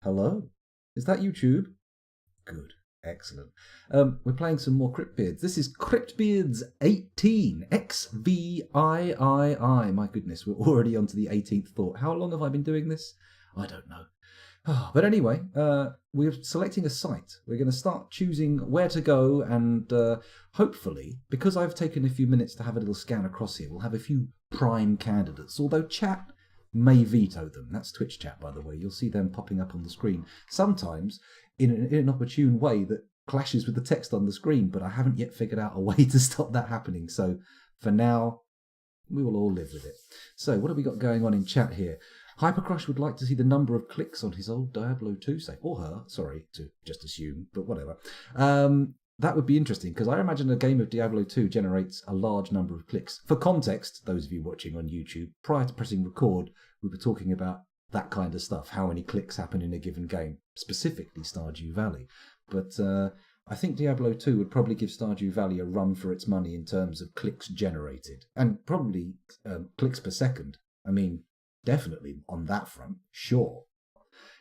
Hello? Is that YouTube? Good. Excellent. We're playing some more Cryptbeards. This is Cryptbeards XVIII. XVIII. My goodness, we're already on to the 18th thought. How long have I been doing this? I don't know. But anyway, we're selecting a site. We're going to start choosing where to go, and hopefully, because I've taken a few minutes to have a little scan across here, we'll have a few prime candidates, although chat may veto them. That's Twitch chat, by the way. You'll see them popping up on the screen, sometimes in an opportune way that clashes with the text on the screen, but I haven't yet figured out a way to stop that happening. So for now, we will all live with it. So what have we got going on in chat here? Hypercrush would like to see the number of clicks on his old Diablo 2 save. Or her, sorry, to just assume, but whatever. That would be interesting, because I imagine a game of Diablo 2 generates a large number of clicks. For context, those of you watching on YouTube, prior to pressing record, we were talking about that kind of stuff, how many clicks happen in a given game, specifically Stardew Valley. But I think Diablo 2 would probably give Stardew Valley a run for its money in terms of clicks generated, and probably clicks per second. I mean, definitely on that front, sure.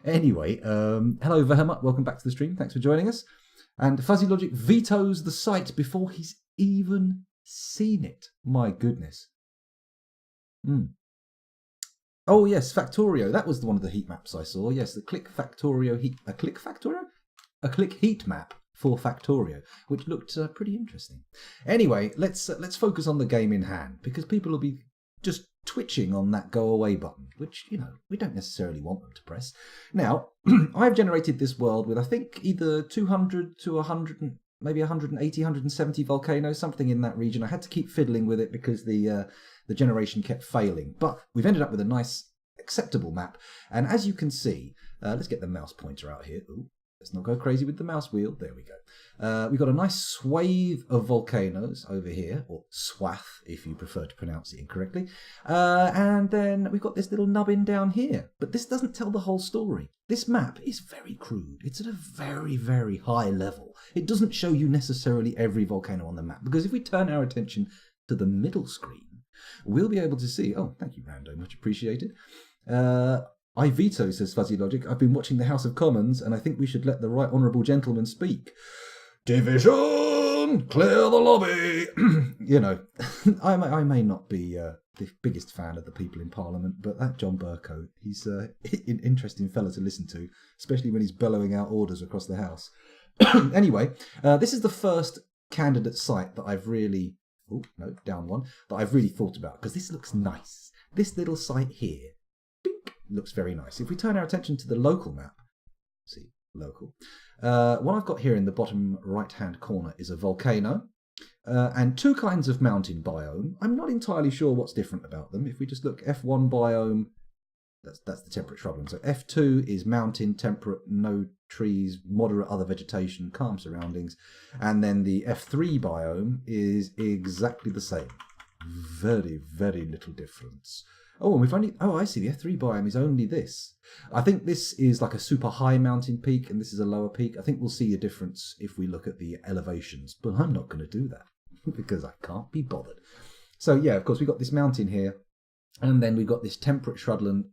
Anyway, hello Vehemet, welcome back to the stream, thanks for joining us. And Fuzzy Logic vetoes the site before he's even seen it. My goodness. Oh yes, Factorio, that was one of the heat maps I saw. Yes, the Click Factorio heat... A Click Factorio? A Click heat map for Factorio, which looked pretty interesting. Anyway, let's focus on the game in hand, because people will be just twitching on that go away button, which, you know, we don't necessarily want them to press. Now, I've generated this world with, I think, either 200 to 100, maybe 180, 170 volcanoes, something in that region. I had to keep fiddling with it because the generation kept failing, but we've ended up with a nice, acceptable map. And as you can see, let's get the mouse pointer out here. Ooh. Let's not go crazy with the mouse wheel. There we go. We've got a nice swathe of volcanoes over here, or swath if you prefer to pronounce it incorrectly. And then we've got this little nubbin down here. But this doesn't tell the whole story. This map is very crude. It's at a very, very high level. It doesn't show you necessarily every volcano on the map, because if we turn our attention to the middle screen, we'll be able to see... Oh, thank you, Rando. Much appreciated. I veto, says Fuzzy Logic. I've been watching the House of Commons, and I think we should let the right honourable gentleman speak. Division! Clear the lobby! You know, I may not be the biggest fan of the people in Parliament, but that John Burko, he's an interesting fella to listen to, especially when he's bellowing out orders across the House. Anyway, this is the first candidate site that I've really... Oh, no, down one. That I've really thought about, because this looks nice. This little site here looks very nice. If we turn our attention to the local map, see, local, what I've got here in the bottom right-hand corner is a volcano and two kinds of mountain biome. I'm not entirely sure what's different about them. If we just look, F1 biome, that's the temperate shrubland. So F2 is mountain, temperate, no trees, moderate other vegetation, calm surroundings. And then the F3 biome is exactly the same. Very, very little difference. Oh, and we've only... Oh, I see. The F3 biome is only this. I think this is like a super high mountain peak, and this is a lower peak. I think we'll see a difference if we look at the elevations, but I'm not going to do that because I can't be bothered. So, yeah, of course, we've got this mountain here, and then we've got this temperate shrubland,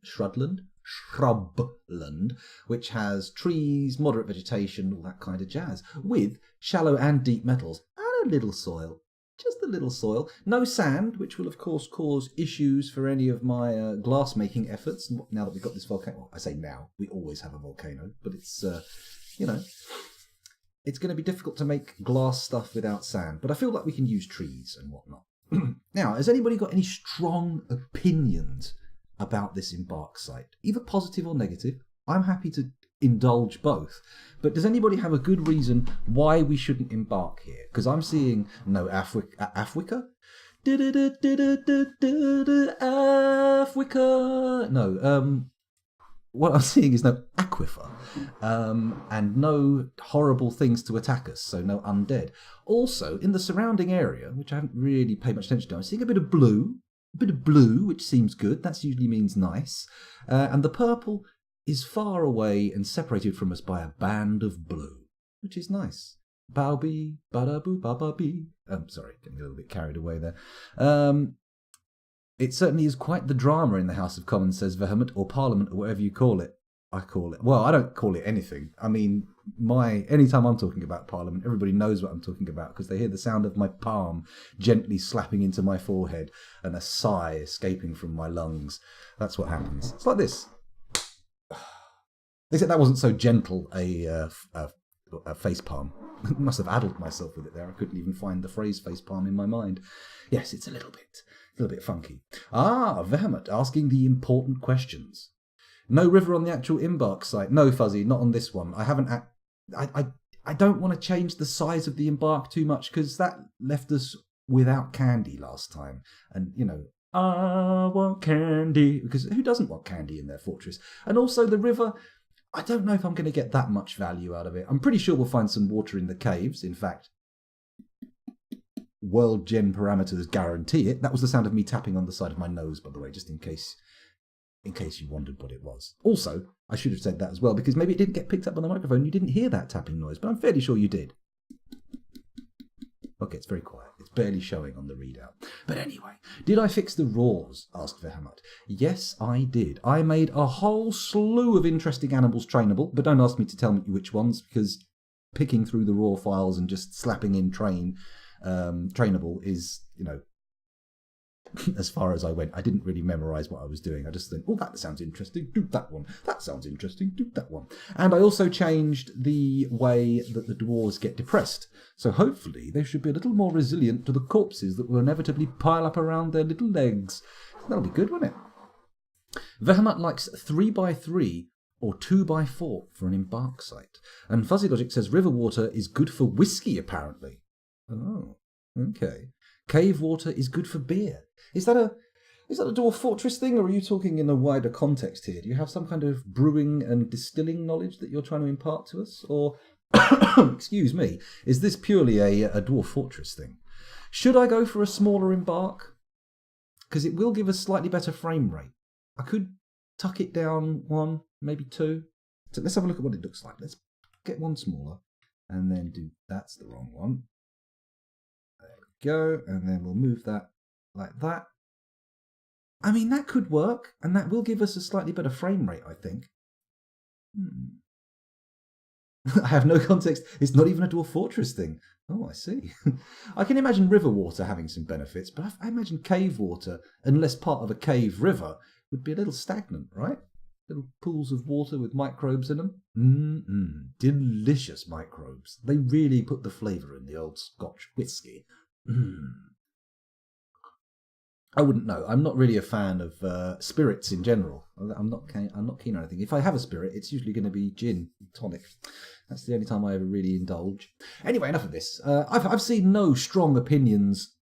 which has trees, moderate vegetation, all that kind of jazz, with shallow and deep metals, and a little soil. Just a little soil. No sand, which will, of course, cause issues for any of my glass-making efforts. Now that we've got this volcano... Well, I say now. We always have a volcano. But it's, you know... It's going to be difficult to make glass stuff without sand. But I feel like we can use trees and whatnot. Now, has anybody got any strong opinions about this Embark site? Either positive or negative. I'm happy to indulge both. But does anybody have a good reason why we shouldn't embark here? Because I'm seeing no Africa. Africa? No, what I'm seeing is no aquifer. And no horrible things to attack us, so no undead. Also, in the surrounding area, which I haven't really paid much attention to, I'm seeing a bit of blue, which seems good. That usually means nice. And the purple is far away and separated from us by a band of blue, which is nice. Bow-bee, ba-da-boo, ba-ba-bee. Sorry, getting a little bit carried away there. It certainly is quite the drama in the House of Commons, says Vehement, or Parliament, or whatever you call it. I call it. Well, I don't call it anything. I mean, anytime I'm talking about Parliament, everybody knows what I'm talking about because they hear the sound of my palm gently slapping into my forehead and a sigh escaping from my lungs. That's what happens. It's like this. Except that wasn't so gentle a face palm. I must have addled myself with it there. I couldn't even find the phrase face palm in my mind. Yes, it's a little bit funky. Vehement, asking the important questions. No river on the actual embark site. No, Fuzzy, not on this one. I haven't. I don't want to change the size of the embark too much because that left us without candy last time. And, I want candy. Because who doesn't want candy in their fortress? And also the river, I don't know if I'm going to get that much value out of it. I'm pretty sure we'll find some water in the caves. In fact, world gen parameters guarantee it. That was the sound of me tapping on the side of my nose, by the way, just in case you wondered what it was. Also, I should have said that as well, because maybe it didn't get picked up on the microphone. You didn't hear that tapping noise, but I'm fairly sure you did. Okay, it's very quiet. It's barely showing on the readout. But anyway, did I fix the roars? Asked Vehamat. Yes, I did. I made a whole slew of interesting animals trainable, but don't ask me to tell me which ones, because picking through the raw files and just slapping in trainable is, as far as I went. I didn't really memorize what I was doing. I just think, that sounds interesting, do that one. That sounds interesting, do that one. And I also changed the way that the dwarves get depressed. So hopefully they should be a little more resilient to the corpses that will inevitably pile up around their little legs. That'll be good, won't it? Vehamat likes 3x3 or 2x4 for an embark site. And Fuzzy Logic says river water is good for whiskey, apparently. Oh, okay. Cave water is good for beer. Is that a dwarf fortress thing, or are you talking in a wider context here? Do you have some kind of brewing and distilling knowledge that you're trying to impart to us? Or, excuse me, is this purely a dwarf fortress thing? Should I go for a smaller embark? Because it will give us slightly better frame rate. I could tuck it down 1, maybe 2. So let's have a look at what it looks like. Let's get one smaller and then that's the wrong one. Go, and then we'll move that like that. I mean, that could work, and that will give us a slightly better frame rate, I think. I have no context. It's not even a dwarf fortress thing. Oh, I see. I can imagine river water having some benefits, but I imagine cave water, unless part of a cave river, would be a little stagnant, right? Little pools of water with microbes in them. Delicious microbes. They really put the flavour in the old Scotch whiskey. I wouldn't know. I'm not really a fan of spirits in general. I'm not keen on anything. If I have a spirit, it's usually going to be gin tonic. That's the only time I ever really indulge. Anyway, enough of this. I've seen no strong opinions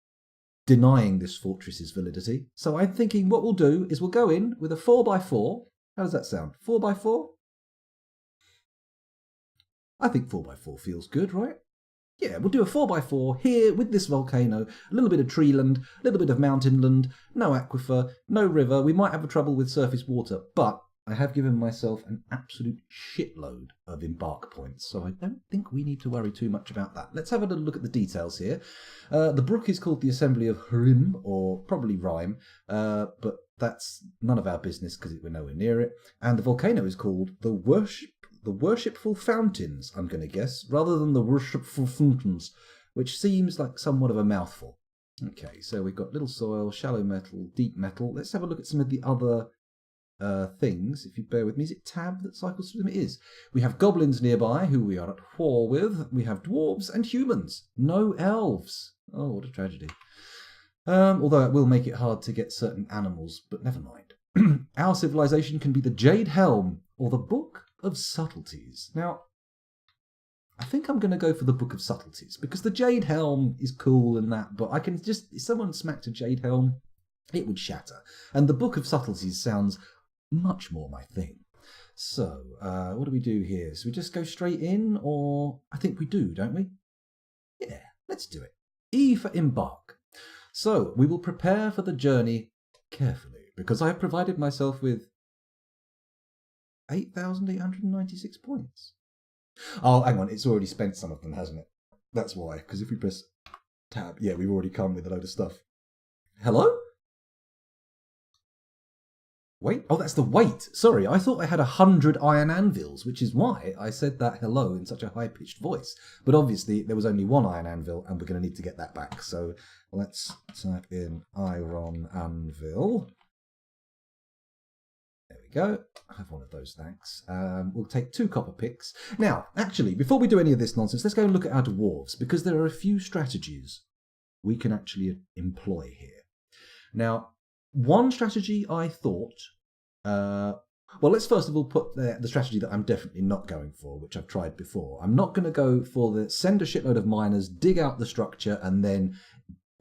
denying this fortress's validity. So I'm thinking what we'll do is we'll go in with a 4x4. How does that sound? 4x4? I think 4x4 feels good, right? Yeah, we'll do a 4x4 here with this volcano, a little bit of treeland, a little bit of mountainland, no aquifer, no river. We might have trouble with surface water, but I have given myself an absolute shitload of embark points, so I don't think we need to worry too much about that. Let's have a little look at the details here. The brook is called the Assembly of Hrim, or probably Rhyme, but that's none of our business because we're nowhere near it. And the volcano is called the Worshipful Fountains, I'm going to guess, rather than the Worshipful Fountains, which seems like somewhat of a mouthful. Okay, so we've got little soil, shallow metal, deep metal. Let's have a look at some of the other things, if you bear with me. Is it tab that cycles through them? It is. We have goblins nearby, who we are at war with. We have dwarves and humans. No elves. Oh, what a tragedy. Although it will make it hard to get certain animals, but never mind. Our civilization can be the Jade Helm, or the Book of Subtleties. Now, I think I'm going to go for the Book of Subtleties, because the Jade Helm is cool and that, but I can just, if someone smacked a Jade Helm, it would shatter. And the Book of Subtleties sounds much more my thing. So, what do we do here? So we just go straight in, or I think we do, don't we? Yeah, let's do it. E for embark. So, we will prepare for the journey carefully, because I have provided myself with 8,896 points. Oh, hang on, it's already spent some of them, hasn't it? That's why, because if we press tab, yeah, we've already come with a load of stuff. Hello? Wait, oh, that's the weight. Sorry, I thought I had 100 iron anvils, which is why I said that hello in such a high-pitched voice. But obviously, there was only one iron anvil, and we're going to need to get that back. So let's type in iron anvil. There we go. I have one of those, thanks. We'll take 2 copper picks. Now, actually, before we do any of this nonsense, let's go and look at our dwarves, because there are a few strategies we can actually employ here. Now, one strategy I thought, well, let's first of all put the strategy that I'm definitely not going for, which I've tried before. I'm not going to go for the send a shitload of miners, dig out the structure, and then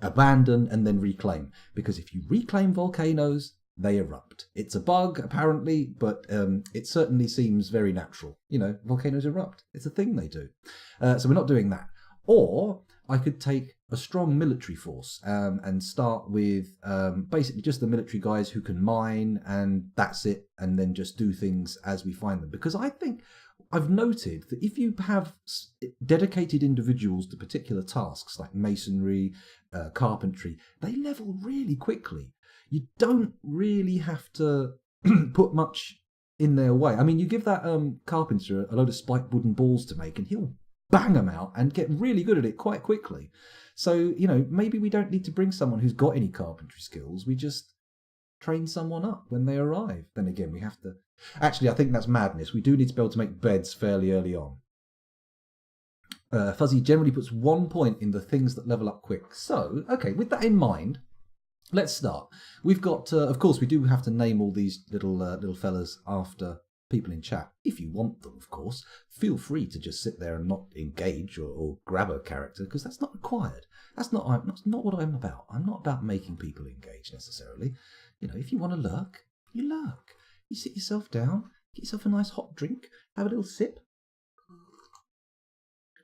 abandon and then reclaim. Because if you reclaim volcanoes, they erupt. It's a bug, apparently, but it certainly seems very natural. You know, volcanoes erupt. It's a thing they do. So we're not doing that. Or I could take a strong military force and start with basically just the military guys who can mine, and that's it, and then just do things as we find them. Because I think I've noted that if you have dedicated individuals to particular tasks like masonry, carpentry, they level really quickly. You don't really have to put much in their way. I mean, you give that carpenter a load of spiked wooden balls to make, and he'll bang them out and get really good at it quite quickly. So, you know, maybe we don't need to bring someone who's got any carpentry skills. We just train someone up when they arrive. Then again, we have to... Actually, I think that's madness. We do need to be able to make beds fairly early on. Fuzzy generally puts 1 point in the things that level up quick. So, okay, with that in mind, let's start. We've got, of course, we do have to name all these little fellas after people in chat. If you want them, of course, feel free to just sit there and not engage or grab a character, because that's not required. That's not what I'm about. I'm not about making people engage necessarily. You know, if you want to lurk, you lurk. You sit yourself down, get yourself a nice hot drink, have a little sip.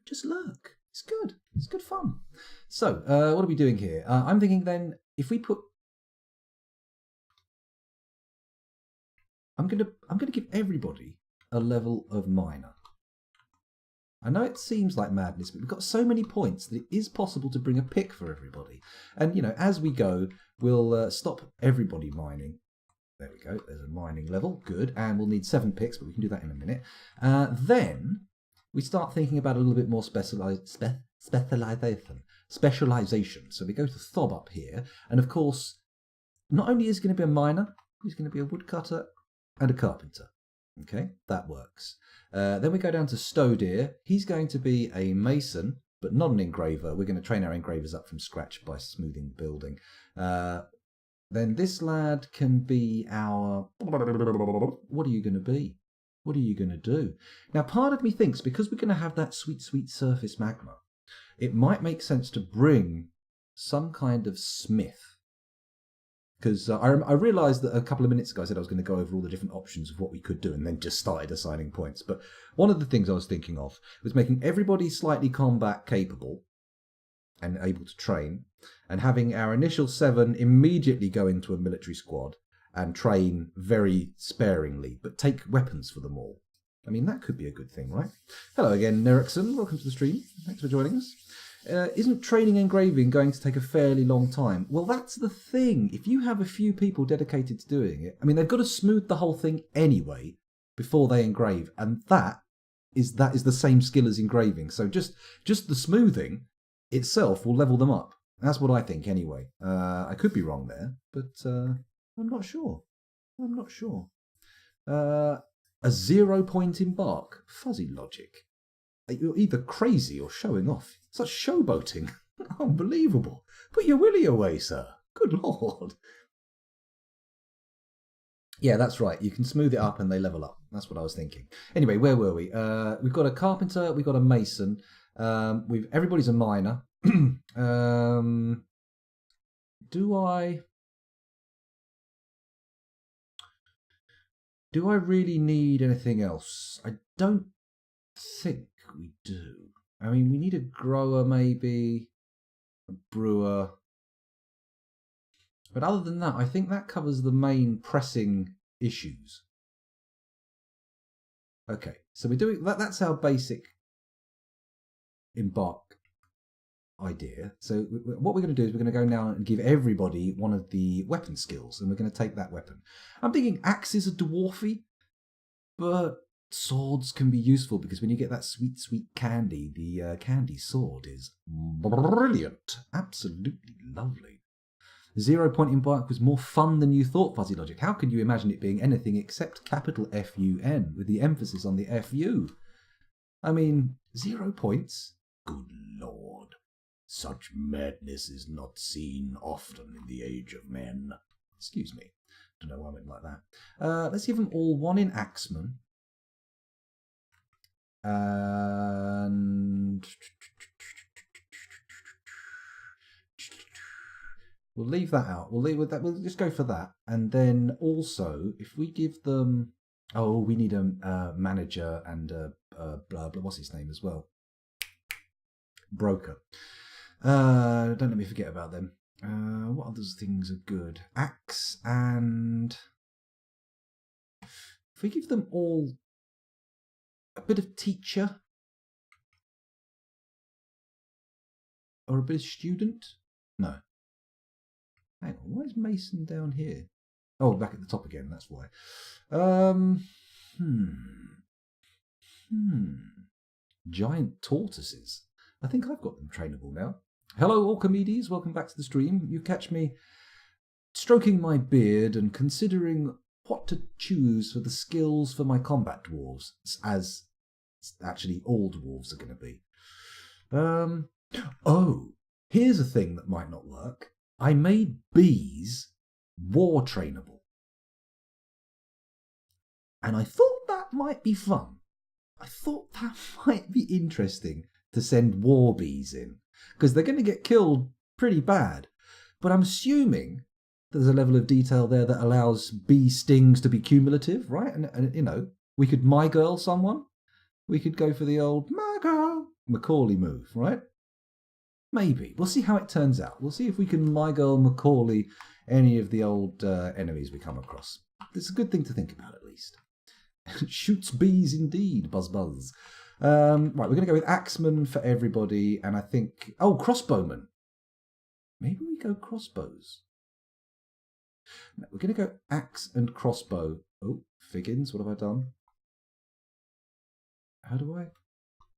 Just lurk. It's good. It's good fun. So, what are we doing here? I'm thinking then, if we put... I'm gonna give everybody a level of miner. I know it seems like madness, but we've got so many points that it is possible to bring a pick for everybody. And, you know, as we go, we'll stop everybody mining. There we go. There's a mining level. Good. And we'll need 7 picks, but we can do that in a minute. Then we start thinking about a little bit more specialization. So we go to Thob up here. And, of course, not only is he going to be a miner, he's going to be a woodcutter and a carpenter. Okay, that works. Then we go down to Stodeer. He's going to be a mason, but not an engraver. We're going to train our engravers up from scratch by smoothing the building. Then this lad can be our... What are you going to be? What are you going to do? Now, part of me thinks, because we're going to have that sweet, sweet surface magma, it might make sense to bring some kind of smith. Because I realised that a couple of minutes ago I said I was going to go over all the different options of what we could do, and then just started assigning points. But one of the things I was thinking of was making everybody slightly combat capable and able to train, and having our initial 7 immediately go into a military squad and train very sparingly, but take weapons for them all. I mean, that could be a good thing, right? Hello again, Nerixon. Welcome to the stream. Thanks for joining us. Isn't training engraving going to take a fairly long time? Well, that's the thing. If you have a few people dedicated to doing it, I mean, they've got to smooth the whole thing anyway before they engrave, and that is the same skill as engraving. So just the smoothing itself will level them up. That's what I think anyway. I could be wrong there, but I'm not sure. I'm not sure. A 0 point embark. Fuzzy logic. You're either crazy or showing off. Such showboating. Unbelievable. Put your willy away, sir. Good Lord. Yeah, that's right. You can smooth it up and they level up. That's what I was thinking. Anyway, where were we? We've got a carpenter. We've got a mason. Everybody's a miner. Do I really need anything else? I don't think we do. I mean, we need a grower, maybe a brewer, but other than that, I think that covers the main pressing issues. Okay, so we're doing that. That's our basic embark idea. So what we're going to do is we're going to go now and give everybody one of the weapon skills, and we're going to take that weapon. I'm thinking axes are dwarfy, but swords can be useful because when you get that sweet, sweet candy, the candy sword is brilliant. Absolutely lovely. 0 pointing bike was more fun than you thought, Fuzzy Logic. How could you imagine it being anything except capital F-U-N with the emphasis on the F-U? I mean, 0 points? Good Lord. Such madness is not seen often in the age of men. Excuse me. Don't know why I went like that. Let's give them all 1 in Axeman. And we'll leave that out. We'll leave with that. We'll just go for that. And then also, if we give them, oh, we need a manager and a blah blah. What's his name as well? Broker. Don't let me forget about them. What other things are good? Axe and if we give them all a bit of teacher or a bit of student? No. Hang on, why is Mason down here? Oh, back at the top again, that's why. Giant tortoises. I think I've got them trainable now. Hello, Orchimedes. Welcome back to the stream. You catch me stroking my beard and considering what to choose for the skills for my combat dwarves, as actually all dwarves are going to be. Oh, here's a thing that might not work. I made bees war trainable. And I thought that might be fun. I thought that might be interesting to send war bees in, because they're going to get killed pretty bad. But I'm assuming there's a level of detail there that allows bee stings to be cumulative, right? And you know, we could my girl someone. We could go for the old my girl Macaulay move, right? Maybe. We'll see how it turns out. We'll see if we can my girl Macaulay any of the old enemies we come across. It's a good thing to think about, at least. Shoots bees indeed, buzz buzz. Right, we're going to go with Axeman for everybody, and I think... Oh, Crossbowman. Maybe we go crossbows. No, we're going to go axe and crossbow. Oh, Figgins, what have I done? How do I...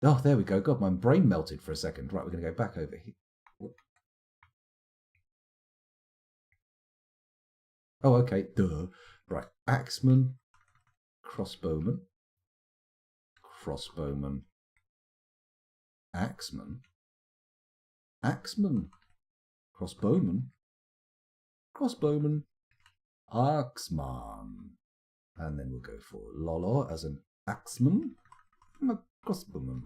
Oh, there we go. God, my brain melted for a second. Right, we're going to go back over here. Oh, okay. Duh. Right, Axeman, Crossbowman, Crossbowman, Axeman, Axeman, Crossbowman, Crossbowman, Axeman. And then we'll go for Lolo as an Axeman and a Crossbowman.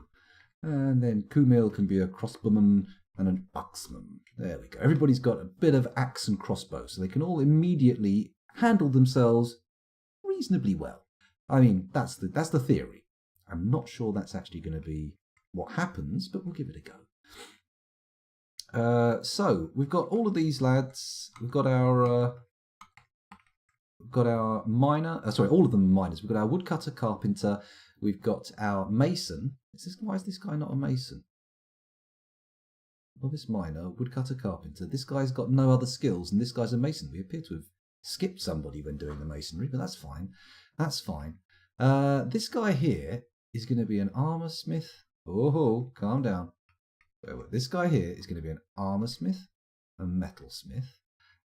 And then Kumail can be a Crossbowman and an Axeman. There we go. Everybody's got a bit of axe and crossbow, so they can all immediately handle themselves reasonably well. I mean, that's the theory. I'm not sure that's actually going to be what happens, but we'll give it a go. So we've got all of these lads. We've got our miner. Sorry, all of them are miners. We've got our woodcutter, carpenter. We've got our mason. Why is this guy not a mason? Novice miner, woodcutter, carpenter. This guy's got no other skills, and this guy's a mason. We appear to have skipped somebody when doing the masonry, but that's fine. That's fine. This guy here is going to be an armor smith. Oh, calm down. This guy here is going to be an armor smith, a metalsmith,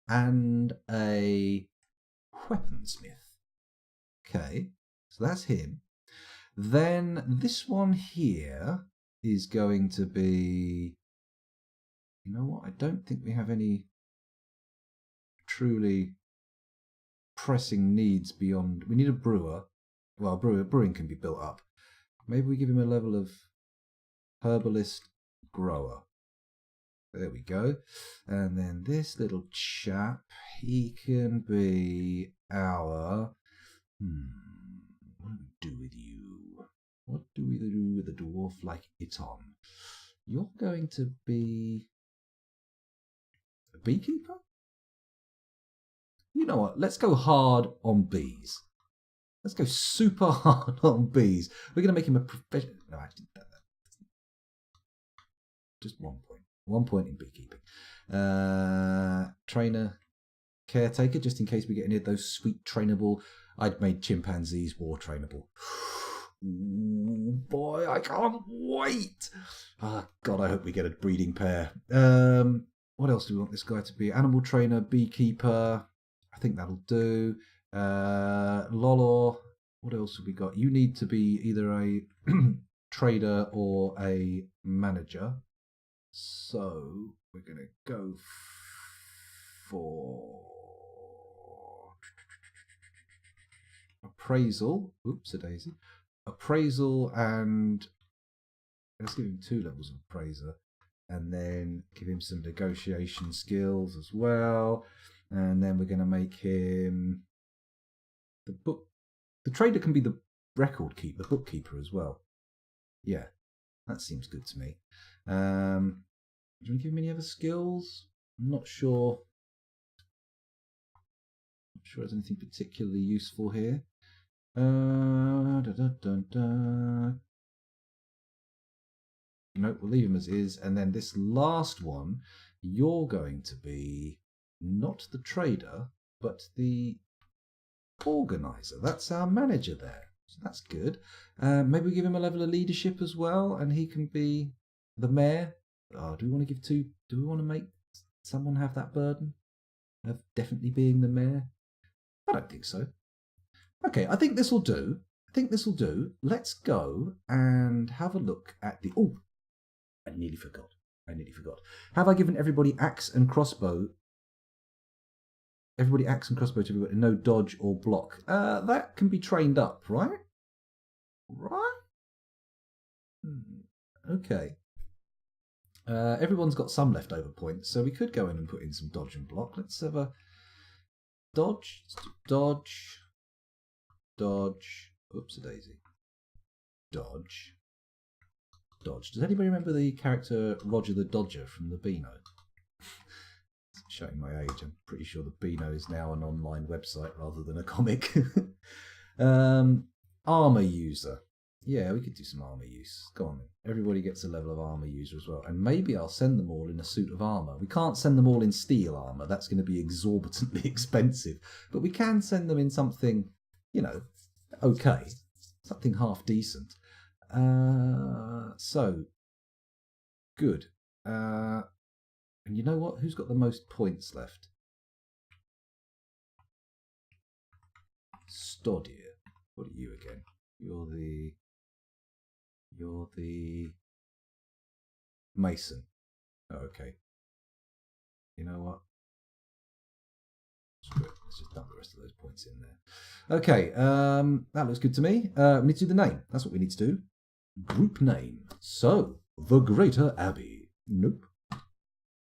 and a weaponsmith. Okay, so that's him. Then this one here is going to be... You know what? I don't think we have any truly pressing needs beyond... We need a brewer. Well, brewing can be built up. Maybe we give him a level of herbalist grower. There we go. And then this little chap, he can be our... What do we do with you? What do we do with a dwarf like Iton? You're going to be... a beekeeper? You know what? Let's go hard on bees. Let's go super hard on bees. We're going to make him a professional. No, actually, just 1 point. 1 point in beekeeping. Trainer, caretaker, just in case we get any of those sweet trainable. I'd made chimpanzees war trainable. Ooh, boy, I can't wait. Ah, God, I hope we get a breeding pair. What else do we want this guy to be? Animal trainer, beekeeper. I think that'll do. Lolo. What else have we got? You need to be either a trader or a manager. So we're going to go for appraisal. Oops, a daisy. Appraisal, and let's give him 2 levels of appraiser, and then give him some negotiation skills as well. And then we're going to make him the book. The trader can be the record keeper, the bookkeeper as well. Yeah, that seems good to me. Do you want to give him any other skills? I'm not sure. Not sure there's anything particularly useful here. Nope, we'll leave him as is. And then this last one, you're going to be not the trader, but the organizer. That's our manager there. So that's good. Maybe we give him a level of leadership as well, and he can be the mayor. Oh, do we want to give 2? Do we want to make someone have that burden of definitely being the mayor? I don't think so. Okay, I think this will do. Let's go and have a look at the... Oh, I nearly forgot. Have I given everybody axe and crossbow? Everybody axe and crossbow to everybody. No dodge or block. That can be trained up, right? Okay. Everyone's got some leftover points, so we could go in and put in some dodge and block. Let's have a dodge. Dodge. Oops, a daisy. Dodge. Does anybody remember the character Roger the Dodger from the Beano? Showing my age, I'm pretty sure the Beano is now an online website rather than a comic. Armor user. Yeah, we could do some armor use. Go on then. Everybody gets a level of armor user as well. And maybe I'll send them all in a suit of armor. We can't send them all in steel armor. That's going to be exorbitantly expensive. But we can send them in something, okay. Something half decent. So, good. And you know what? Who's got the most points left? Stodier. What are you again? You're the Mason. Oh, okay. You know what? Screw it. Let's just dump the rest of those points in there. Okay, that looks good to me. We need to do the name. That's what we need to do. Group name. So, the Greater Abbey. Nope.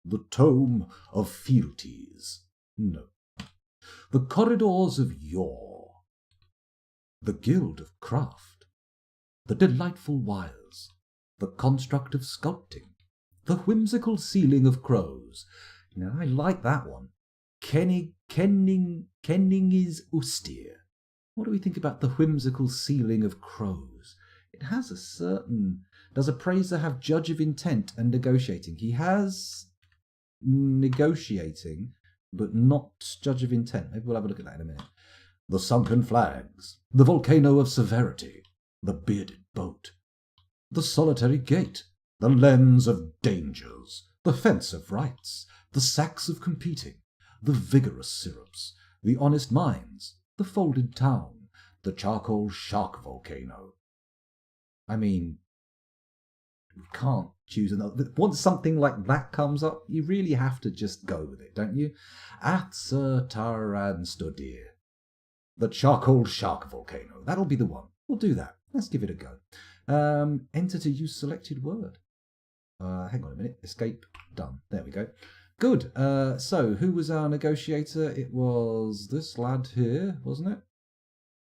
The Tome of Fealties. No. The Corridors of Yore. The Guild of Craft. The Delightful Wires. The Construct of Sculpting. The Whimsical Ceiling of Crows. Now, I like that one. Kenning is austere. What do we think about the Whimsical Ceiling of Crows? It has a certain... Does appraiser have judge of intent and negotiating? He has negotiating, but not judge of intent. Maybe we'll have a look at that in a minute. The Sunken Flags. The Volcano of Severity. The Bearded Boat. The Solitary Gate. The Lens of Dangers. The Fence of Rights. The Sacks of Competing. The Vigorous Syrups. The Honest Mines. The Folded Town. The Charcoal Shark Volcano. I mean, we can't choose another. Once something like that comes up, you really have to just go with it, don't you? At Sir Taran Stodir. The Charcoal Shark Volcano. That'll be the one. We'll do that. Let's give it a go. Enter to use selected word. Hang on a minute. Escape. Done. There we go. Good. So, who was our negotiator? It was this lad here, wasn't it?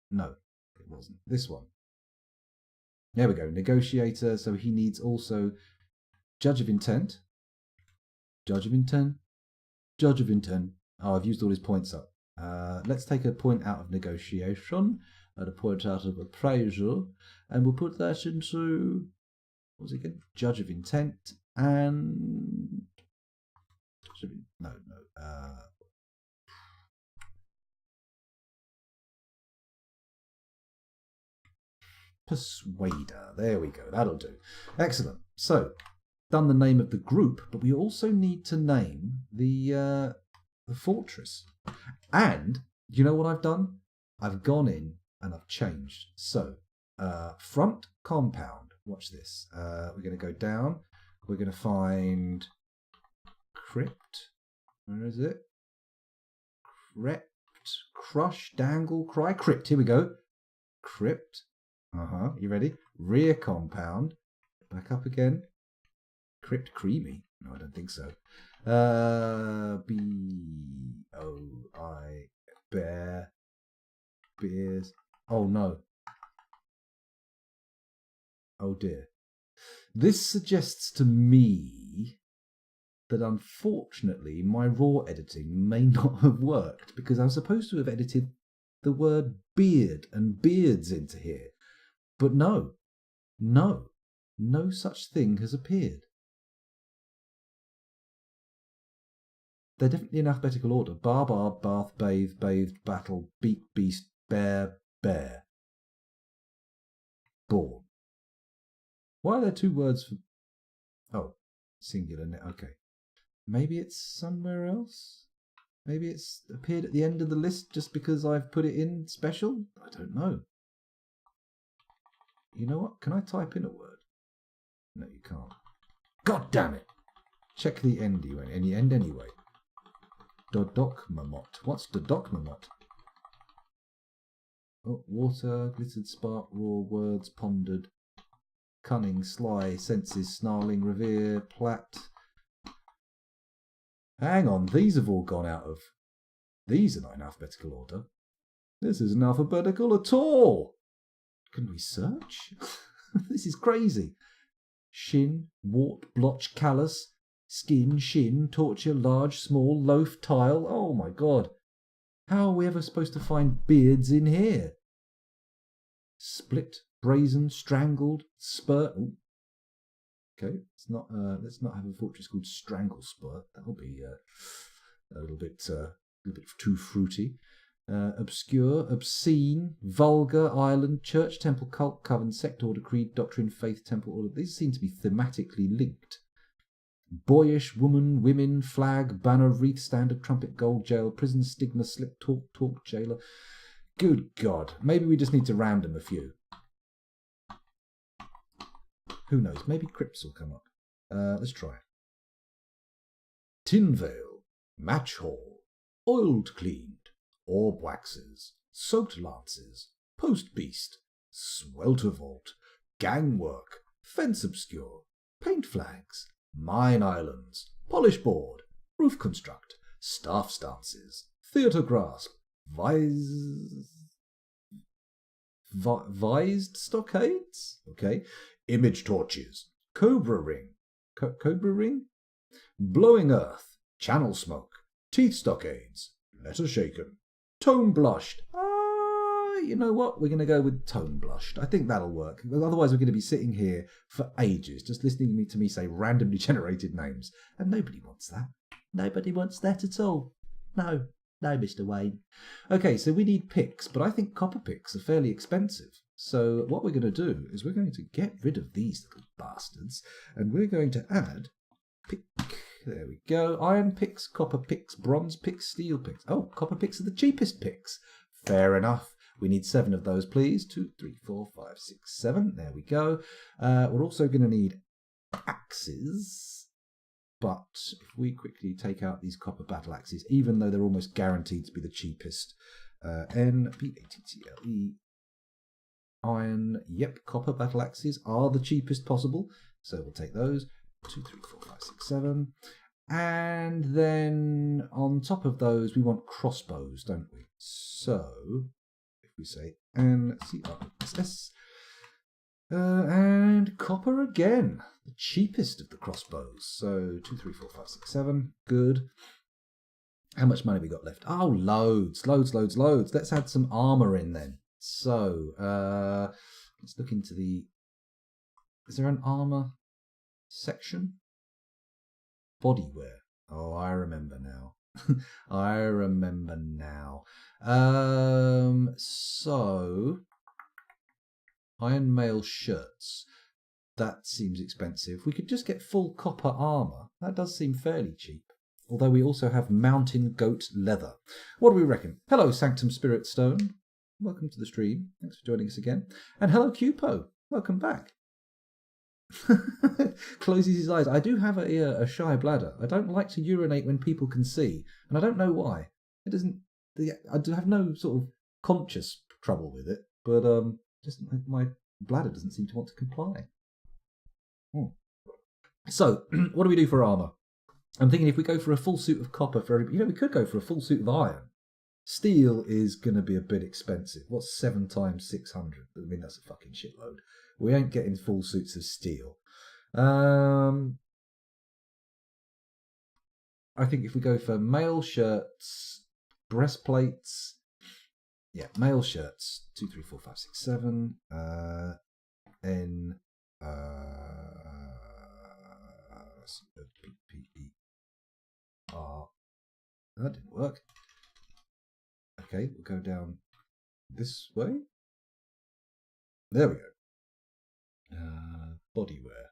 No, it wasn't. This one. There we go. Negotiator. So he needs also judge of intent. Judge of intent. Judge of intent. Oh, I've used all his points up. Let's take a point out of negotiation and a point out of appraisal, and we'll put that into, what was it again? Judge of intent and Persuader. There we go. That'll do. Excellent. So, done the name of the group, but we also need to name the fortress. And you know what I've done? I've gone in and I've changed. So, front compound. Watch this. We're going to go down. We're going to find crypt. Where is it? Crypt. Crush, dangle, cry. Crypt. Here we go. Crypt. You ready? Rear compound. Back up again. Crypt creamy. No, I don't think so. B-O-I. Bear. Beers. Oh, no. Oh, dear. This suggests to me that unfortunately my raw editing may not have worked because I'm supposed to have edited the word beard and beards into here. But no such thing has appeared. They're definitely in alphabetical order. Bar, bath, bathe, bathed, battle, beat, beast, bear, bear. Born. Why are there two words for... Oh, singular. Okay. Maybe it's somewhere else? Maybe it's appeared at the end of the list just because I've put it in special? I don't know. You know what? Can I type in a word? No, you can't. God damn it! Check the end anyway. Dodocmamot. What's Dodocmamot? Oh, water, glittered, spark, raw, words, pondered, cunning, sly, senses, snarling, revere, plat. Hang on, these have all gone out of... These are not in alphabetical order. This isn't alphabetical at all. Can we search? This is crazy. Shin, wart, blotch, callus, skin, shin, torture, large, small, loaf, tile. Oh my God. How are we ever supposed to find beards in here? Split, brazen, strangled, spurt. Ooh. Okay, let's not have a fortress called Strangle Spurt. That'll be a little bit too fruity. Obscure, obscene, vulgar, island, church, temple, cult, coven, sect, order, creed, doctrine, faith, temple, order. These seem to be thematically linked. Boyish, woman, women, flag, banner, wreath, standard, trumpet, gold, jail, prison, stigma, slip, talk, jailer. Good God. Maybe we just need to random a few. Who knows? Maybe crypts will come up. Let's try. Tin veil, match hall, oiled cleaned, orb waxes, soaked lances, post beast, swelter vault, gang work, fence obscure, paint flags, mine islands, polish board, roof construct, staff stances, theatre grasp, vised stockades, okay, image torches, cobra ring, cobra ring, blowing earth, channel smoke, teeth stockades, letter shaken, tone blushed. You know what? We're going to go with tone blushed. I think that'll work. Otherwise, we're going to be sitting here for ages just listening to me say randomly generated names. And nobody wants that. Nobody wants that at all. No, Mr. Wayne. Okay, so we need picks, but I think copper picks are fairly expensive. So what we're going to do is we're going to get rid of these little bastards, and we're going to add pick. There we go. Iron picks, copper picks, bronze picks, steel picks. Oh, copper picks are the cheapest picks. Fair enough. We need 7 of those, please. 2, 3, 4, 5, 6, 7. There we go. We're also going to need axes. But if we quickly take out these copper battle axes, even though they're almost guaranteed to be the cheapest, N-P-A-T-T-L-E, iron, yep, copper battle axes are the cheapest possible. So we'll take those. 2, 3, 4, 5, 6, 7. And then on top of those, we want crossbows, don't we? So if we say N-C-R-S-S, and copper again, the cheapest of the crossbows. So 2, 3, 4, 5, 6, 7. Good. How much money have we got left? Oh, loads. Let's add some armor in then. So let's look into the... Is there an armor section? Bodywear. Oh, I remember now. I remember now. So iron mail shirts. That seems expensive. We could just get full copper armor. That does seem fairly cheap. Although we also have mountain goat leather. What do we reckon? Hello, Sanctum Spirit Stone. Welcome to the stream. Thanks for joining us again. And hello, Cupo. Welcome back. Closes his eyes. I do have a shy bladder. I don't like to urinate when people can see, and I don't know why. It doesn't. I do have no sort of conscious trouble with it, but just my bladder doesn't seem to want to comply. So, what do we do for armor? I'm thinking if we go for a full suit of copper for everybody, we could go for a full suit of iron. Steel is going to be a bit expensive. What's 7 times 600? I mean, that's a fucking shitload. We ain't getting full suits of steel. I think if we go for mail shirts, breastplates, yeah, mail shirts, 2, 3, 4, 5, 6, 7, N, P-E-R. That didn't work. Okay, we'll go down this way. There we go. Bodywear.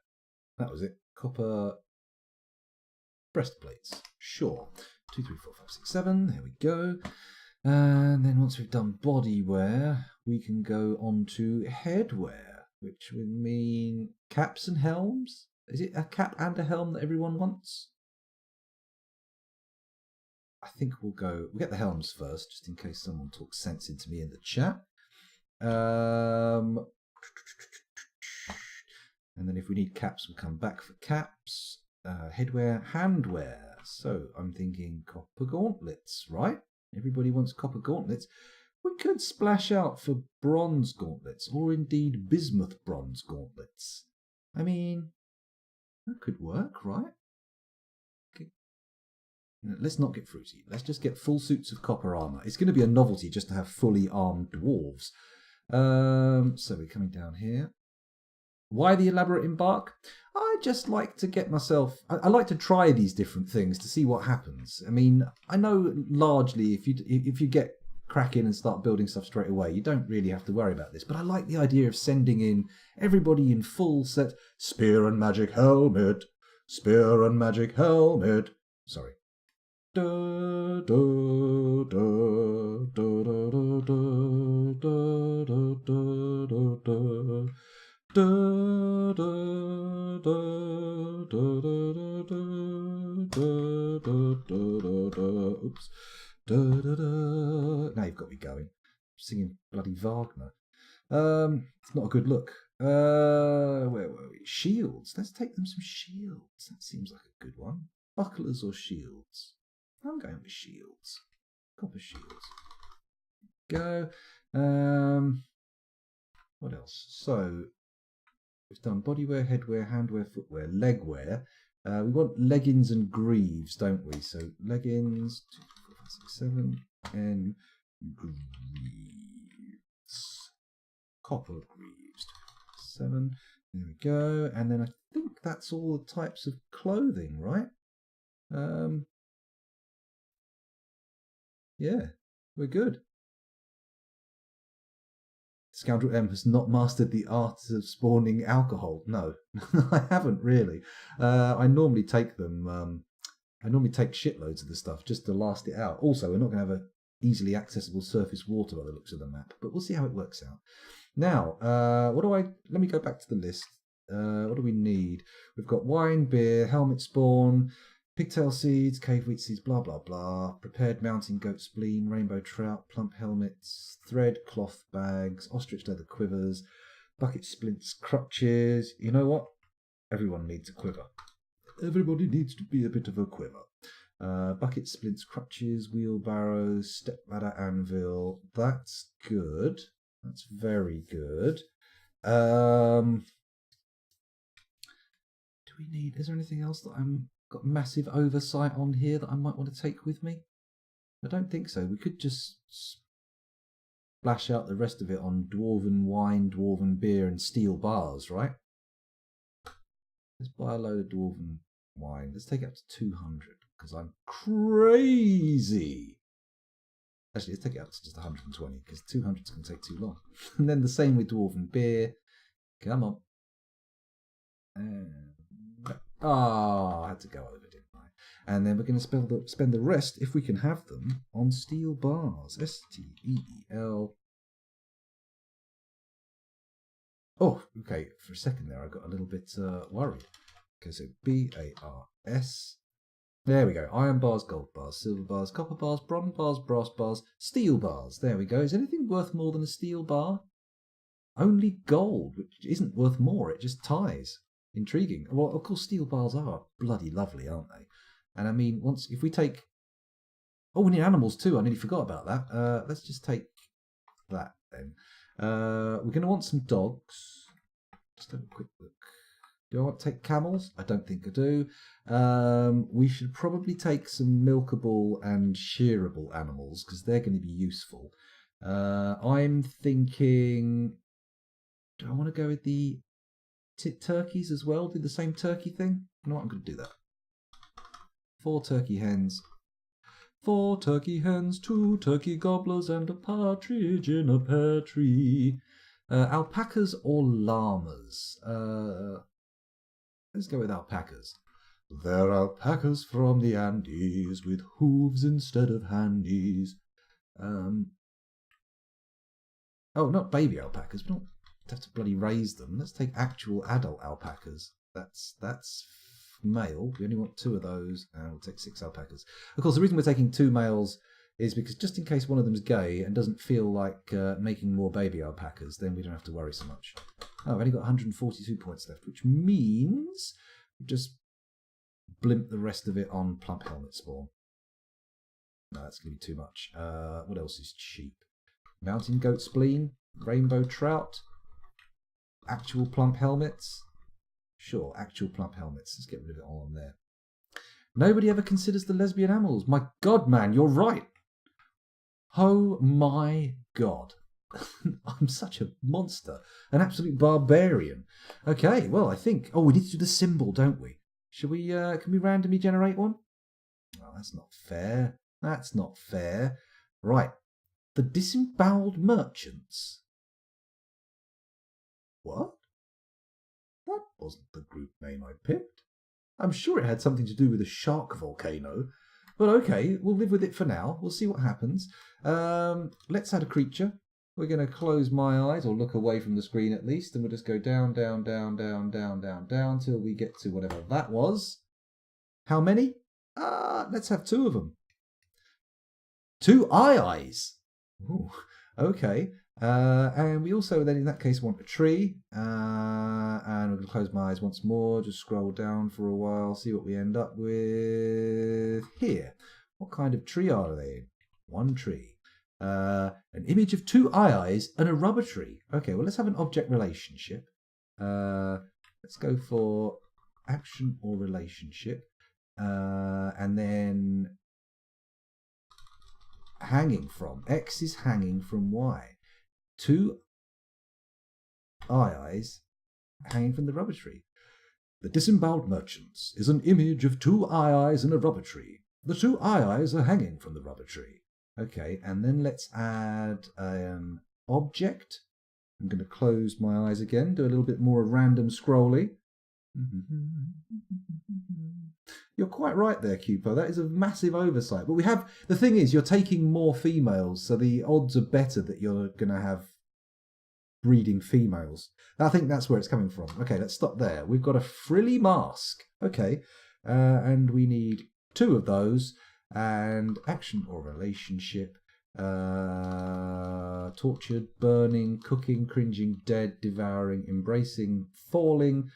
That was it. Copper breastplates. Sure. 2, 3, 4, 5, 6, 7. There we go. And then once we've done bodywear, we can go on to headwear, which would mean caps and helms. Is it a cap and a helm that everyone wants? I think we'll get the helms first, just in case someone talks sense into me in the chat. And then if we need caps, we'll come back for caps. Headwear, handwear. So I'm thinking copper gauntlets, right? Everybody wants copper gauntlets. We could splash out for bronze gauntlets, or indeed bismuth bronze gauntlets. I mean, that could work, right? Okay. Let's not get fruity. Let's just get full suits of copper armor. It's going to be a novelty just to have fully armed dwarves. So we're coming down here. Why the elaborate embark? I just like to get myself... I like to try these different things to see what happens. I mean, I know largely if you get cracking and start building stuff straight away, you don't really have to worry about this. But I like the idea of sending in everybody in full set. Spear and magic helmet. Spear and magic helmet. Sorry. Da, da, da, da, da, da, da, da, da, da. Da, da, da, da, da, da, da, da, da, da. Oops. Da, da, da. Now you've got me going. I'm singing bloody Wagner. It's not a good look. Where were we? Shields. Let's take them some shields. That seems like a good one. Bucklers or shields? I'm going with shields. Copper shields. Go. What else? So we've done bodywear, headwear, handwear, footwear, legwear. We want leggings and greaves, don't we? So leggings, 2, 4, 5, 6, 7, and greaves. Copper greaves, 7. There we go. And then I think that's all the types of clothing, right? Yeah, we're good. Scoundrel M has not mastered the art of spawning alcohol. No, I haven't really. I normally take them. I normally take shitloads of the stuff just to last it out. Also, we're not going to have a easily accessible surface water by the looks of the map, but we'll see how it works out. Now, let me go back to the list. What do we need? We've got wine, beer, helmet spawn, pigtail seeds, cave wheat seeds, blah, blah, blah. Prepared mountain goat spleen, rainbow trout, plump helmets, thread, cloth bags, ostrich leather quivers, bucket splints, crutches. You know what? Everyone needs a quiver. Everybody needs to be a bit of a quiver. Bucket splints, crutches, wheelbarrows, step ladder, anvil. That's good. That's very good. Do we need... Is there anything else that I'm... got massive oversight on here that I might want to take with me? I don't think so. We could just splash out the rest of it on dwarven wine, dwarven beer, and steel bars, right? Let's buy a load of dwarven wine. Let's take it up to 200 because I'm crazy. Actually, let's take it up to just 120 because 200 is going to take too long. And then the same with dwarven beer. Come on. I had to go over, didn't I? And then we're going to spend the rest, if we can have them, on steel bars. STEEL. Oh, okay. For a second there, I got a little bit worried. Okay, so BARS. There we go. Iron bars, gold bars, silver bars, copper bars, bronze bars, brass bars, steel bars. There we go. Is anything worth more than a steel bar? Only gold, which isn't worth more. It just ties. Intriguing. Well, of course, steel bars are bloody lovely, aren't they? And I mean, if we take... Oh, we need animals too. I nearly forgot about that. Let's just take that then. We're going to want some dogs. Just have a quick look. Do I want to take camels? I don't think I do. We should probably take some milkable and shearable animals because they're going to be useful. I'm thinking... Do I want to go with the turkeys as well? Do the same turkey thing? You know what? I'm going to do that. 4 turkey hens. 4 turkey hens, 2 turkey gobblers, and a partridge in a pear tree. Alpacas or llamas? Let's go with alpacas. They're alpacas from the Andes with hooves instead of handies. Oh, not baby alpacas. We don't have to bloody raise them. Let's take actual adult alpacas. That's male. We only want 2 of those, and we'll take 6 alpacas. Of course, the reason we're taking 2 males is because just in case one of them's gay and doesn't feel like making more baby alpacas, then we don't have to worry so much. Oh, I've only got 142 points left, which means we just blimp the rest of it on plump helmet spawn. No, that's going to be too much. What else is cheap? Mountain goat spleen, rainbow trout, actual plump helmets. Sure, actual plump helmets. Let's get rid of it all on there. Nobody ever considers the lesbian animals. My God, man, you're right. Oh my God. I'm such a monster. An absolute barbarian. Okay, well, I think... Oh, we need to do the symbol, don't we? Should we... can we randomly generate one? Oh, that's not fair. That's not fair. Right. The disemboweled merchants. What? That wasn't the group name I picked. I'm sure it had something to do with a shark volcano. But okay, we'll live with it for now. We'll see what happens. Let's add a creature. We're going to close my eyes, or look away from the screen at least, and we'll just go down, down, down, down, down, down, down, till we get to whatever that was. How many? Let's have 2 of them. 2 eyes. Ooh, okay. And we also then in that case want a tree. And we're going to close my eyes once more. Just scroll down for a while, see what we end up with here. What kind of tree are they in? 1 tree. An image of 2 eyes and a rubber tree. Okay, well, let's have an object relationship. Let's go for action or relationship. And then hanging from. X is hanging from Y. 2 eyes hanging from the rubber tree. The disemboweled merchants is an image of 2 eyes and a rubber tree. The 2 eyes are hanging from the rubber tree. Okay, and then let's add an object. I'm going to close my eyes again, do a little bit more random scrolling. You're quite right there, Cupo. That is a massive oversight. But the thing is, you're taking more females, so the odds are better that you're going to have breeding females. I think that's where it's coming from. Okay, let's stop there. We've got a frilly mask. Okay, and we need 2 of those. And action or relationship. Tortured, burning, cooking, cringing, dead, devouring, embracing, falling,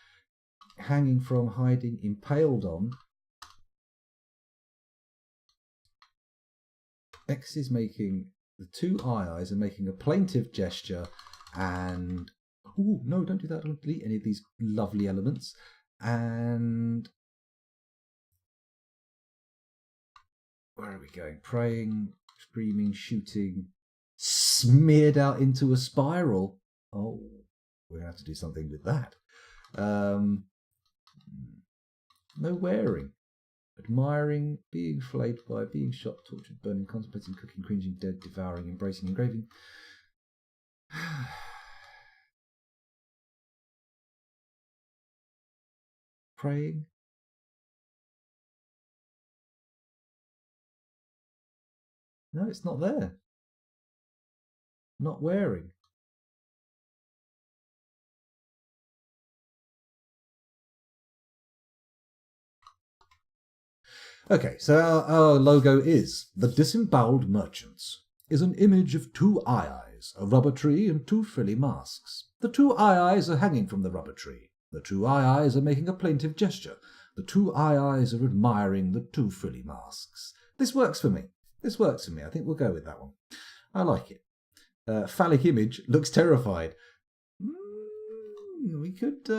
hanging from, hiding, impaled on. X is making the 2 eyes are making a plaintive gesture, and oh no, don't do that. Don't delete any of these lovely elements. And where are we going? Praying, screaming, shooting, smeared out into a spiral. Oh, we're going to have to do something with that. No wearing. Admiring, being flayed by, being shot, tortured, burning, contemplating, cooking, cringing, dead, devouring, embracing, engraving. Praying. No, it's not there. Not wearing. Okay, so our logo is the Disemboweled Merchants. Is an image of two eyes, a rubber tree, and two frilly masks. The two eyes are hanging from the rubber tree. The two eyes are making a plaintive gesture. The two eyes are admiring the two frilly masks. This works for me. This works for me. I think we'll go with that one. I like it. Phallic image looks terrified. We could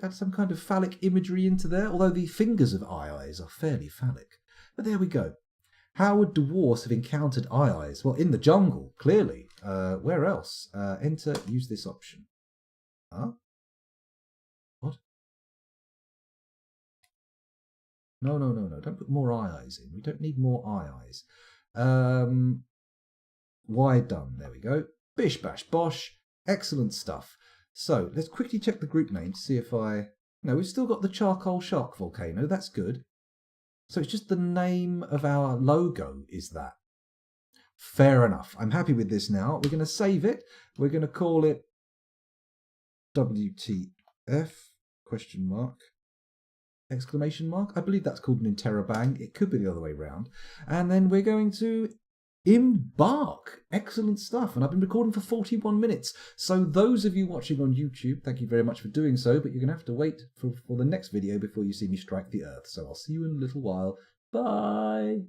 add some kind of phallic imagery into there, although the fingers of eyes are fairly phallic. But there we go. How would dwarves have encountered eyes? Well, in the jungle, clearly. Where else? Enter, use this option. Huh? What? No. Don't put more eyes in. We don't need more eyes. Why done? There we go. Bish bash bosh. Excellent stuff. So let's quickly check the group name to see if No, we've still got the charcoal shark volcano. That's good. So it's just the name of our logo is that. Fair enough. I'm happy with this now. We're going to save it. We're going to call it WTF question mark exclamation mark. I believe that's called an interrobang. It could be the other way around. And then we're going to embark. Excellent stuff. And I've been recording for 41 minutes. So those of you watching on YouTube, thank you very much for doing so, but you're going to have to wait for the next video before you see me strike the earth. So I'll see you in a little while. Bye.